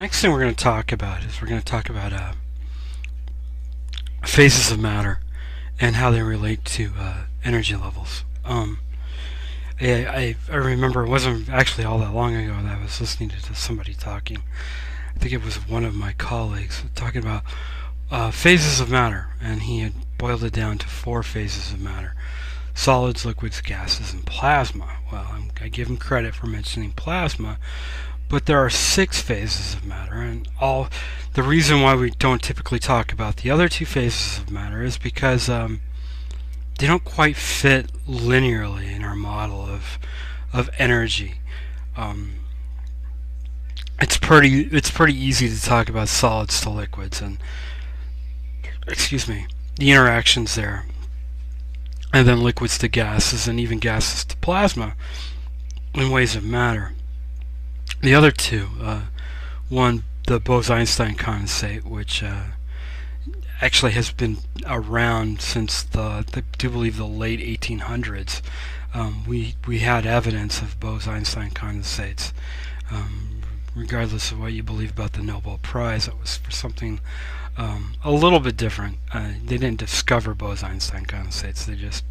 Next thing we're going to talk about is phases of matter and how they relate to energy levels. I remember it wasn't actually all that long ago that I was listening to somebody talking. I think it was one of my colleagues talking about phases of matter, and he had boiled it down to 4 phases of matter: solids, liquids, gases, and plasma. Well, I give him credit for mentioning plasma, but there are 6 phases of matter, and the reason why we don't typically talk about the other 2 phases of matter is because they don't quite fit linearly in our model of energy. It's pretty easy to talk about solids to liquids and the interactions there, and then liquids to gases, and even gases to plasma in ways of matter. The other 2, one, the Bose-Einstein condensate, which actually has been around since I do believe the late 1800s. We had evidence of Bose-Einstein condensates. Regardless of what you believe about the Nobel Prize, it was for something a little bit different. They didn't discover Bose-Einstein condensates, they just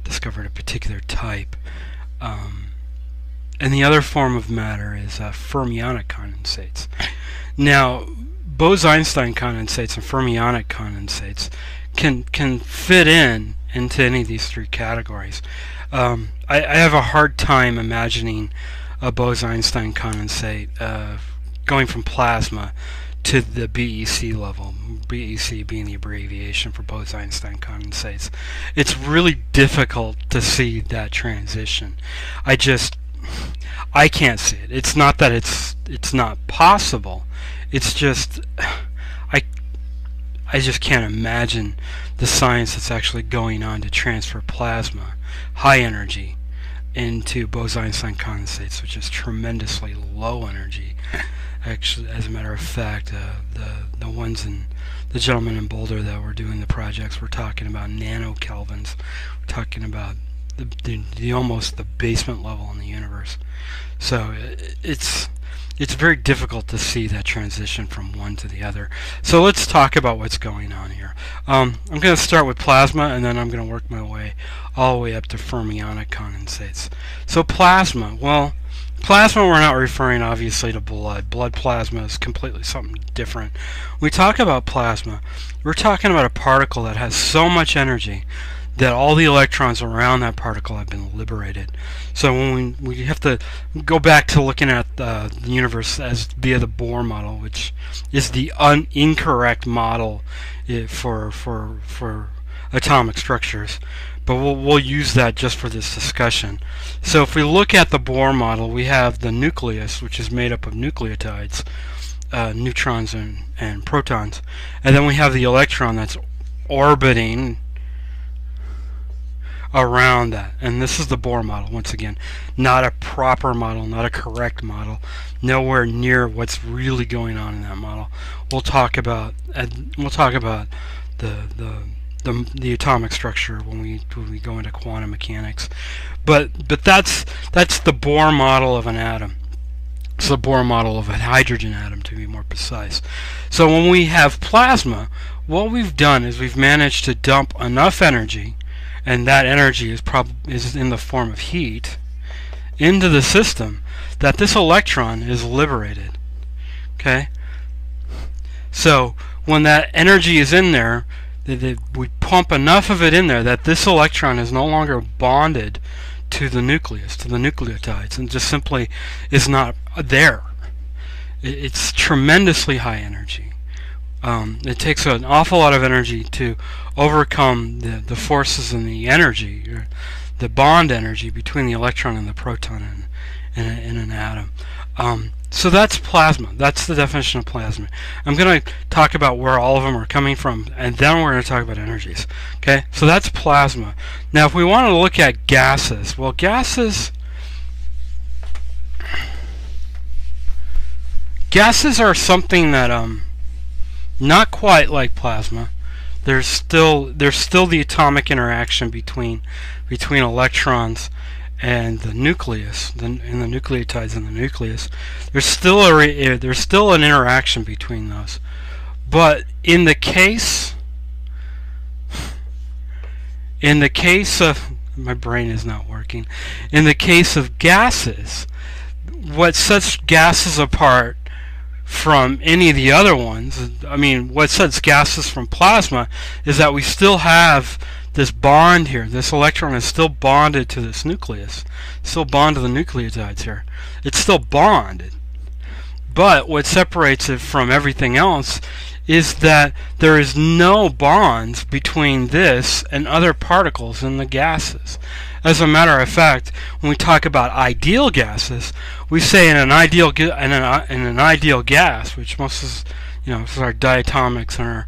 discovered a particular type. And the other form of matter is fermionic condensates. Now, Bose-Einstein condensates and fermionic condensates can fit into any of these 3 categories. I have a hard time imagining a Bose-Einstein condensate going from plasma to the BEC level, BEC being the abbreviation for Bose-Einstein condensates. It's really difficult to see that transition. I can't see it. It's not that it's not possible. It's just I just can't imagine the science that's actually going on to transfer plasma, high energy, into Bose-Einstein condensates, which is tremendously low energy. Actually, as a matter of fact, the ones in the gentleman in Boulder that were doing the projects were talking about nanokelvins. We're talking about the almost the basement level in the universe. So it's very difficult to see that transition from one to the other. So let's talk about what's going on here. I'm going to start with plasma, and then I'm going to work my way all the way up to fermionic condensates. So plasma, well, plasma, we're not referring obviously to blood. Blood plasma is completely something different. When we talk about plasma, we're talking about a particle that has so much energy that all the electrons around that particle have been liberated. So when we have to go back to looking at the universe as via the Bohr model, which is the incorrect model for atomic structures, but we'll use that just for this discussion. So if we look at the Bohr model, we have the nucleus, which is made up of nucleotides, neutrons and protons, and then we have the electron that's orbiting around that. And this is the Bohr model, once again, not a proper model, not a correct model, nowhere near what's really going on in that model. We'll talk about the atomic structure when we go into quantum mechanics, but that's the Bohr model of an atom. It's the Bohr model of a hydrogen atom, to be more precise. So when we have plasma, what we've done is we've managed to dump enough energy, and that energy is in the form of heat, into the system, that this electron is liberated. Okay? So when that energy is in there, we pump enough of it in there that this electron is no longer bonded to the nucleus, to the nucleotides, and just simply is not there. It's tremendously high energy. It takes an awful lot of energy to overcome the forces and the energy, or the bond energy between the electron and the proton in an atom. So that's plasma. That's the definition of plasma. I'm going to talk about where all of them are coming from, and then we're going to talk about energies. Okay, so that's plasma. Now, if we want to look at gases, well, gases are something that not quite like plasma. There's still the atomic interaction between electrons and the nucleus, and the nucleotides in the nucleus, there's still an interaction between those. But in the case of, my brain is not working. In the case of gases, what sets gases apart from any of the other ones, I mean, what sets gases from plasma is that we still have this bond here. This electron is still bonded to this nucleus, still bonded to the nucleotides here. It's still bonded. But what separates it from everything else is that there is no bonds between this and other particles in the gases. As a matter of fact, when we talk about ideal gases, we say in an ideal gas, which most is, is our diatomics and our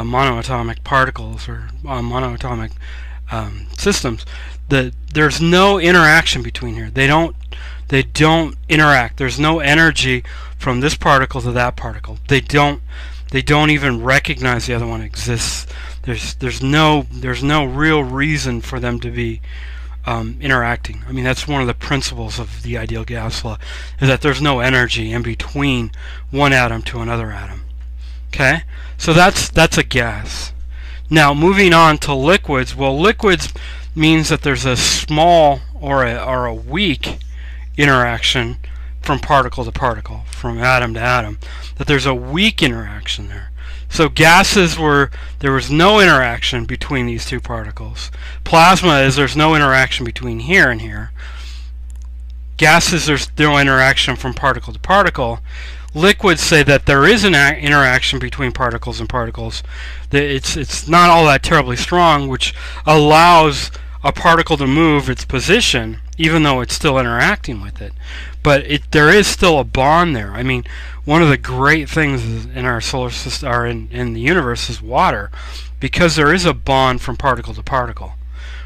monoatomic particles or monoatomic systems, that there's no interaction between here. They don't interact. There's no energy from this particle to that particle. They don't even recognize the other one exists. There's no real reason for them to be interacting. I mean, that's one of the principles of the ideal gas law, is that there's no energy in between one atom to another atom. Okay, so that's a gas. Now moving on to liquids. Well, liquids means that there's a small or a weak interaction from particle to particle, from atom to atom, that there's a weak interaction there. So gases where there was no interaction between these two particles. Plasma is there's no interaction between here and here. Gases, there's no interaction from particle to particle. Liquids say that there is an interaction between particles and particles. It's not all that terribly strong, which allows a particle to move its position even though it's still interacting with it. But there is still a bond there. I mean, one of the great things in our solar system, or in the universe, is water, because there is a bond from particle to particle,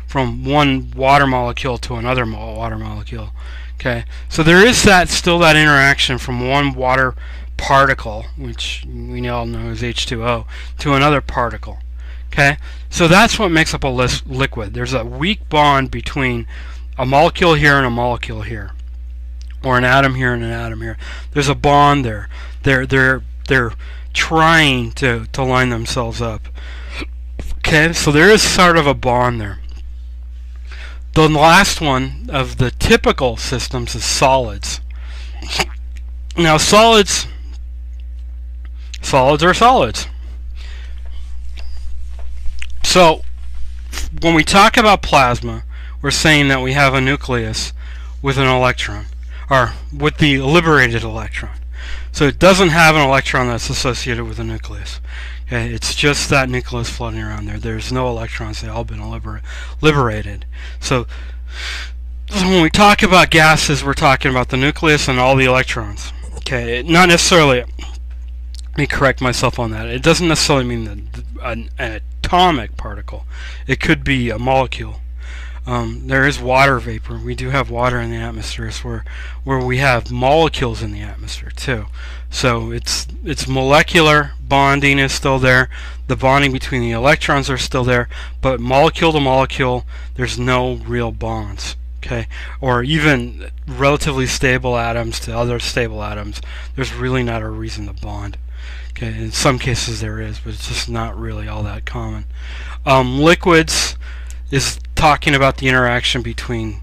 from one water molecule to another water molecule. Okay, so there is still that interaction from one water particle, which we all know as H2O, to another particle. Okay, so that's what makes up a liquid. There's a weak bond between a molecule here and a molecule here, or an atom here and an atom here. There's a bond there. They're trying to line themselves up. Okay, so there is sort of a bond there. The last one of the typical systems is solids. Now solids are solids. So when we talk about plasma, we're saying that we have a nucleus with an electron, or with the liberated electron. So it doesn't have an electron that's associated with the nucleus. Okay, it's just that nucleus floating around there. There's no electrons. They've all been liberated. So when we talk about gases, we're talking about the nucleus and all the electrons. Okay, not necessarily. Let me correct myself on that. It doesn't necessarily mean an atomic particle. It could be a molecule. There is water vapor. We do have water in the atmosphere, where we have molecules in the atmosphere too. So it's molecular bonding is still there. The bonding between the electrons are still there, but molecule to molecule, there's no real bonds. Okay, or even relatively stable atoms to other stable atoms, there's really not a reason to bond. Okay, in some cases there is, but it's just not really all that common. Liquids is talking about the interaction between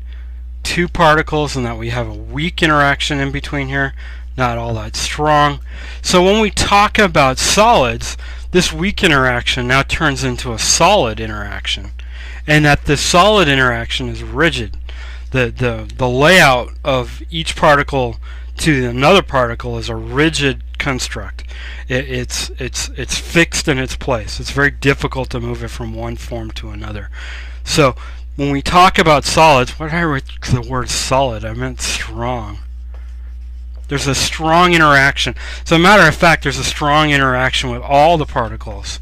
two particles, and that we have a weak interaction in between here, not all that strong. So when we talk about solids, this weak interaction now turns into a solid interaction, and that the solid interaction is rigid. The layout of each particle to another particle is a rigid construct. It's fixed in its place. It's very difficult to move it from one form to another. So when we talk about solids, why did I write the word solid? I meant strong. There's a strong interaction. As a matter of fact, there's a strong interaction with all the particles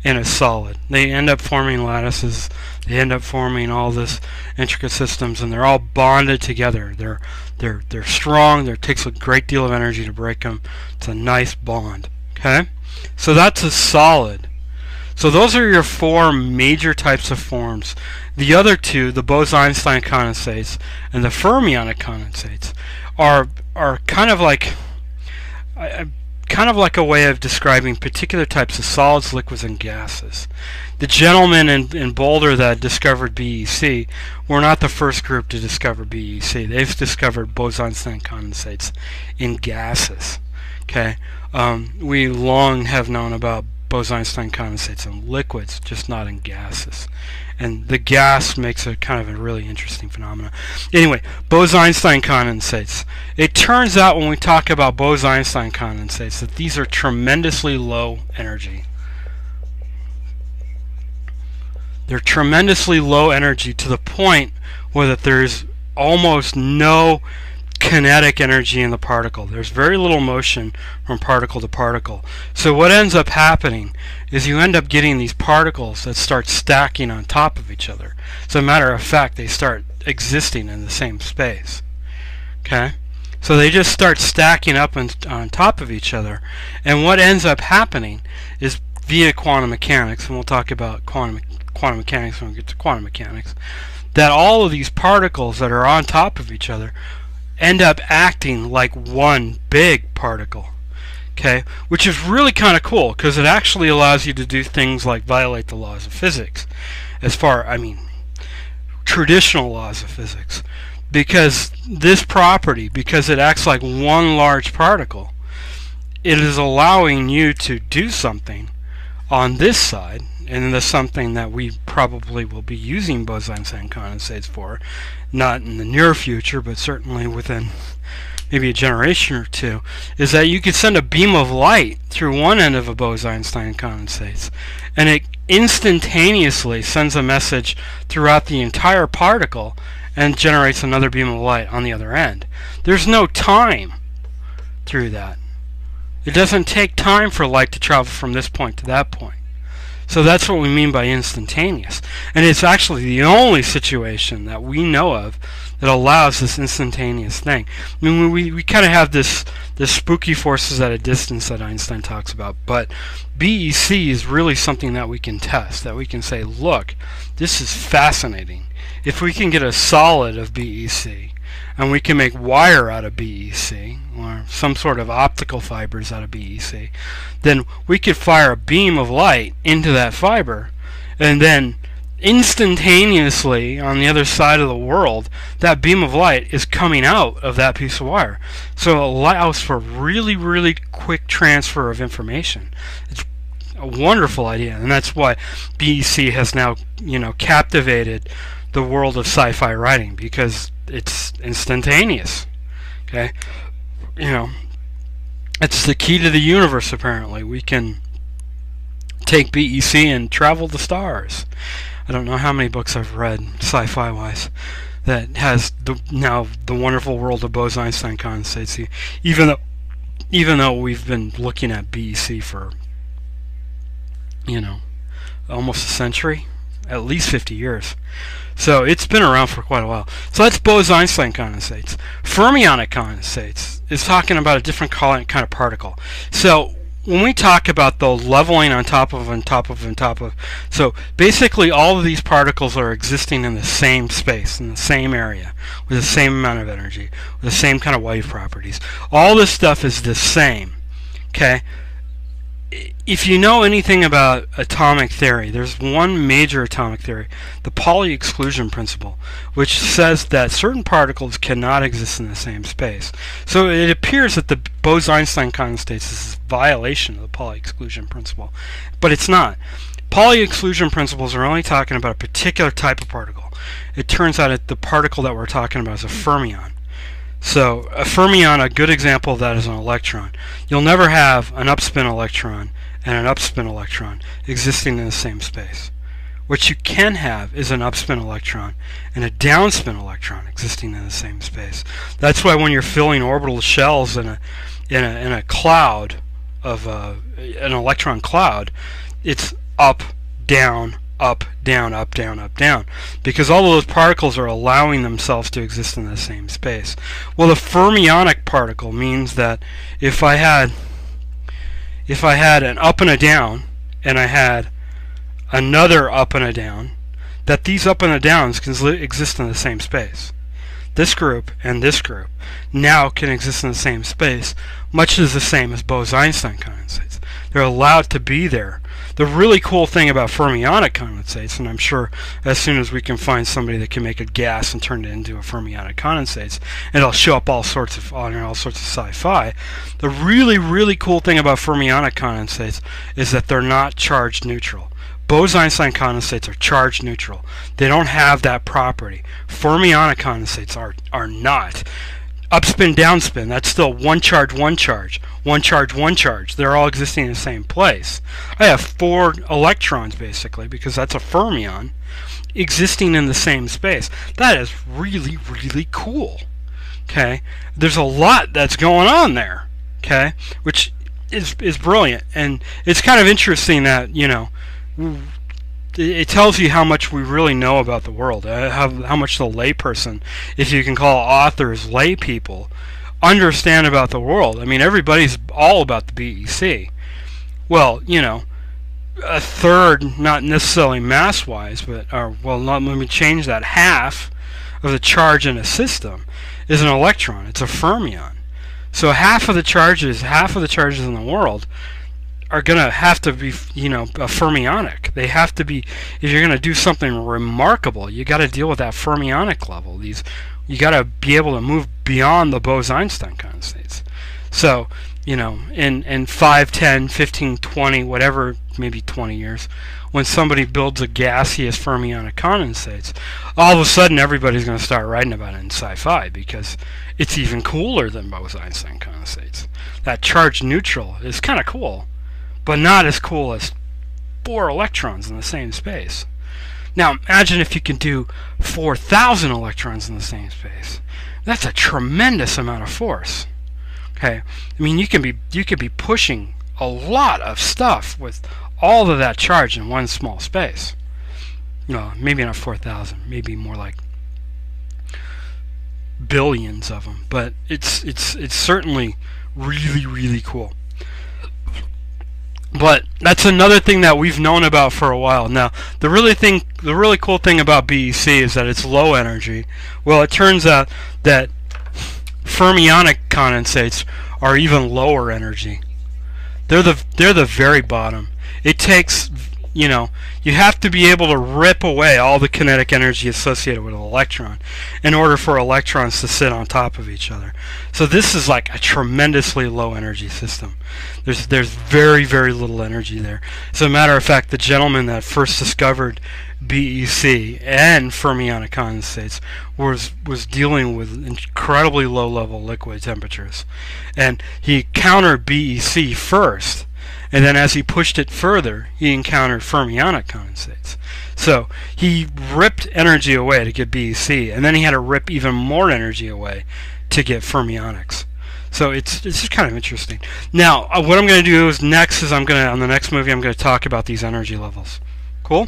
in a solid. They end up forming lattices. They end up forming all this intricate systems, and they're all bonded together. They're strong. It takes a great deal of energy to break them. It's a nice bond. Okay, so that's a solid. So those are your four major types of forms. The other two, the Bose-Einstein condensates and the fermionic condensates, are kind of like a way of describing particular types of solids, liquids, and gases. The gentlemen in Boulder that discovered BEC were not the first group to discover BEC. They've discovered Bose-Einstein condensates in gases. Okay, we long have known about Bose-Einstein condensates in liquids, just not in gases. And the gas makes it kind of a really interesting phenomenon. Anyway, Bose-Einstein condensates. It turns out when we talk about Bose-Einstein condensates that these are tremendously low energy. They're tremendously low energy to the point where that there's almost no kinetic energy in the particle. There's very little motion from particle to particle. So what ends up happening is you end up getting these particles that start stacking on top of each other. As a matter of fact, they start existing in the same space. Okay? So they just start stacking up on top of each other. And what ends up happening is via quantum mechanics, and we'll talk about quantum mechanics when we get to quantum mechanics, that all of these particles that are on top of each other end up acting like one big particle, okay, which is really kind of cool because it actually allows you to do things like violate the laws of physics, traditional laws of physics, because this property, because it acts like one large particle, it is allowing you to do something on this side, and that's something that we probably will be using Bose-Einstein condensates for, not in the near future, but certainly within maybe a generation or two, is that you could send a beam of light through one end of a Bose-Einstein condensates, and it instantaneously sends a message throughout the entire particle and generates another beam of light on the other end. There's no time through that. It doesn't take time for light to travel from this point to that point. So that's what we mean by instantaneous. And it's actually the only situation that we know of that allows this instantaneous thing. I mean, we kind of have this spooky forces at a distance that Einstein talks about, but BEC is really something that we can test, that we can say, look, this is fascinating. If we can get a solid of BEC, and we can make wire out of BEC, or some sort of optical fibers out of BEC, then we could fire a beam of light into that fiber, and then instantaneously on the other side of the world, that beam of light is coming out of that piece of wire. So it allows for really, really quick transfer of information. It's a wonderful idea, and that's why BEC has now, captivated the world of sci-fi writing, because it's instantaneous. Okay, it's the key to the universe. Apparently, we can take BEC and travel the stars. I don't know how many books I've read sci-fi wise that has now the wonderful world of Bose-Einstein condensates. Even though we've been looking at BEC for almost a century, at least 50 years. So it's been around for quite a while. So that's Bose-Einstein condensates. Fermionic condensates is talking about a different kind of particle. So when we talk about the leveling on top of, so basically all of these particles are existing in the same space, in the same area, with the same amount of energy, with the same kind of wave properties. All this stuff is the same. Okay? If you know anything about atomic theory, there's one major atomic theory, the Pauli exclusion principle, which says that certain particles cannot exist in the same space. So it appears that the Bose-Einstein condensates is a violation of the Pauli exclusion principle, but it's not. Pauli exclusion principles are only talking about a particular type of particle. It turns out that the particle that we're talking about is a fermion. So a fermion, a good example of that is an electron. You'll never have an upspin electron and an upspin electron existing in the same space. What you can have is an upspin electron and a downspin electron existing in the same space. That's why when you're filling orbital shells in a cloud of an electron cloud, it's up, down, up, down, up, down, up, down, because all of those particles are allowing themselves to exist in the same space. Well, the fermionic particle means that if I had an up and a down, and I had another up and a down, that these up and a downs can exist in the same space. This group and this group now can exist in the same space, much as the same as Bose-Einstein condensates. They're allowed to be there. The really cool thing about fermionic condensates, and I'm sure as soon as we can find somebody that can make a gas and turn it into a fermionic condensates, and it'll show up all sorts of sci-fi. The really cool thing about fermionic condensates is that they're not charge neutral. Bose-Einstein condensates are charge neutral. They don't have that property. Fermionic condensates are not. Upspin, downspin, that's still one charge, one charge. One charge, one charge. They're all existing in the same place. I have 4 electrons, basically, because that's a fermion, existing in the same space. That is really cool. Okay? There's a lot that's going on there. Okay? Which is brilliant. And it's kind of interesting that, you know, it tells you how much we really know about the world, how much the layperson, if you can call authors lay people, understand about the world. I mean, everybody's all about the BEC. Well, you know, a third, not necessarily mass-wise, but, well, let me change that, half of the charge in a system is an electron. It's a fermion. So half of the charges in the world are going to have to be, you know, a fermionic. They have to be, if you're going to do something remarkable, you got to deal with that fermionic level. You got to be able to move beyond the Bose-Einstein condensates. So, you know, in 5, 10, 15, 20, whatever, maybe 20 years, when somebody builds a gaseous fermionic condensates, all of a sudden everybody's going to start writing about it in sci-fi because it's even cooler than Bose-Einstein condensates. That charge neutral is kind of cool, but not as cool as 4 electrons in the same space. Now imagine if you can do 4,000 electrons in the same space. That's a tremendous amount of force. Okay, I mean you could be pushing a lot of stuff with all of that charge in one small space. No, maybe not 4,000, maybe more like billions of them. But it's certainly really cool. But that's another thing that we've known about for a while. Now, the really cool thing about BEC is that it's low energy. Well, it turns out that fermionic condensates are even lower energy. They're the very bottom. It takes, you know, you have to be able to rip away all the kinetic energy associated with an electron in order for electrons to sit on top of each other. So this is like a tremendously low energy system. There's very little energy there. As a matter of fact, the gentleman that first discovered BEC and fermionic condensates was dealing with incredibly low level liquid temperatures, and he countered BEC first, and then as he pushed it further he encountered fermionic condensates. So he ripped energy away to get BEC, and then he had to rip even more energy away to get fermionics. So it's just kind of interesting. Now what I'm going to do is on the next movie I'm going to talk about these energy levels. Cool?